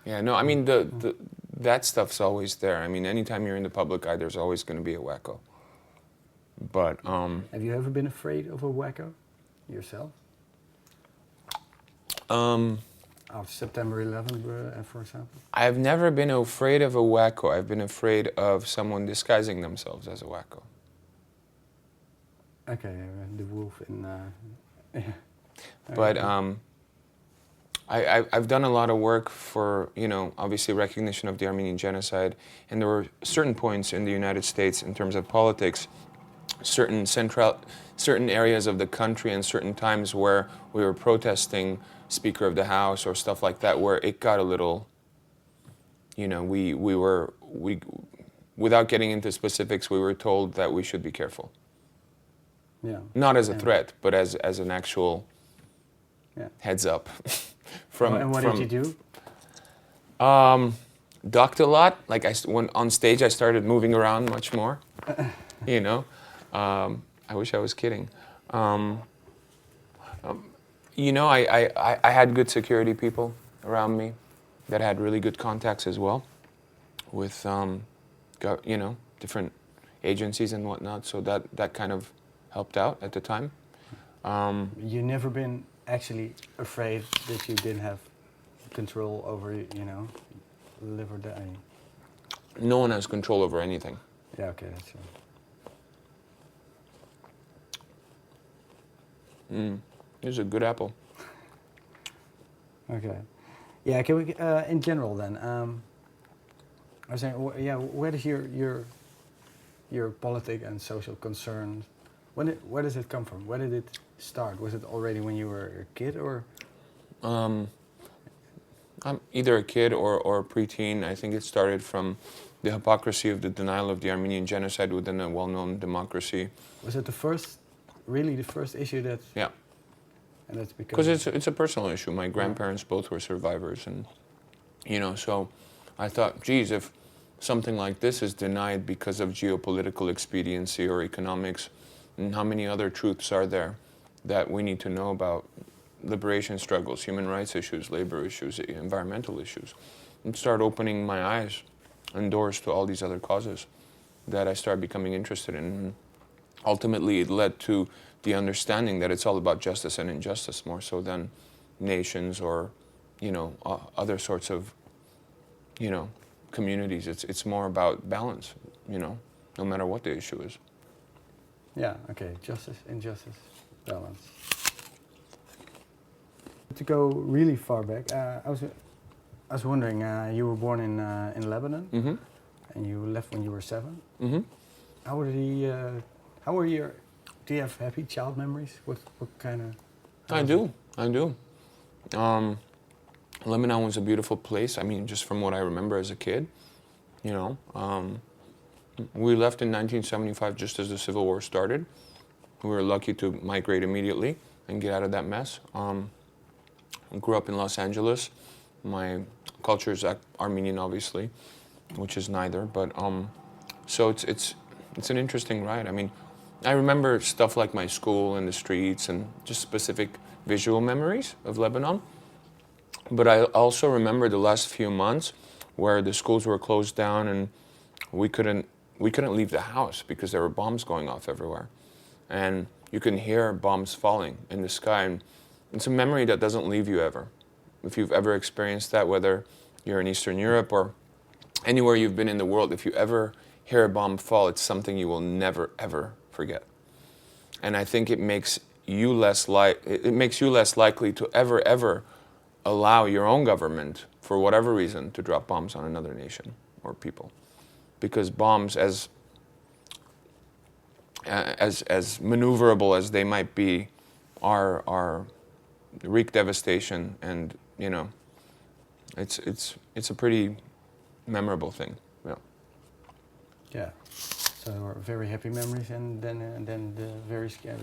Yeah, no, I mean, that stuff's always there. I mean, anytime you're in the public eye, there's always going to be a wacko. But, Have you ever been afraid of a wacko yourself? Of September 11th, for example? I've never been afraid of a wacko. I've been afraid of someone disguising themselves as a wacko. Okay, the wolf in... But I've done a lot of work for, obviously recognition of the Armenian genocide, and there were certain points in the United States in terms of politics, certain areas of the country and certain times where we were protesting Speaker of the House or stuff like that, where it got a little, without getting into specifics, we were told that we should be careful. Yeah. Not as a threat, but as an actual heads up. And what did you do? Ducked a lot. Like when on stage, I started moving around much more. I wish I was kidding. I had good security people around me that had really good contacts as well with, different agencies and whatnot. So that kind of helped out at the time. You never been actually afraid that you didn't have control over, live or die? No one has control over anything. Yeah, okay, that's true. Here's a good apple. Okay. Yeah, can we, in general then, I was saying, where does your politic and social concern, where does it come from? Where did it start? Was it already when you were a kid, or? I'm either a kid or a preteen. I think it started from the hypocrisy of the denial of the Armenian genocide within a well-known democracy. Was it the first issue that? Yeah. And that's because it's a personal issue. My grandparents both were survivors, and so I thought, geez, if something like this is denied because of geopolitical expediency or economics, and how many other truths are there that we need to know about? Liberation struggles, human rights issues, labor issues, environmental issues, and start opening my eyes and doors to all these other causes that I started becoming interested in. Ultimately, it led to the understanding that it's all about justice and injustice more so than nations or, other sorts of, communities. It's more about balance, no matter what the issue is. Yeah, okay, justice, injustice, balance. To go really far back, I was wondering, you were born in Lebanon, Mm-hmm. and you left when you were 7. Mm-hmm. Do you have happy child memories? What kind of? I do. Lebanon was a beautiful place. I mean, just from what I remember as a kid, we left in 1975 just as the Civil War started. We were lucky to migrate immediately and get out of that mess. I grew up in Los Angeles. My culture is Armenian, obviously, which is neither. But so it's an interesting ride. I mean, I remember stuff like my school and the streets and just specific visual memories of Lebanon. But I also remember the last few months where the schools were closed down and we couldn't leave the house because there were bombs going off everywhere. And you can hear bombs falling in the sky. And it's a memory that doesn't leave you ever. If you've ever experienced that, whether you're in Eastern Europe or anywhere you've been in the world, if you ever hear a bomb fall, it's something you will never, ever forget. And I think it makes you less likely to ever allow your own government, for whatever reason, to drop bombs on another nation or people. Because bombs, as maneuverable as they might be, are wreak devastation, and it's a pretty memorable thing. Yeah. Yeah. So very happy memories, and then the very scary.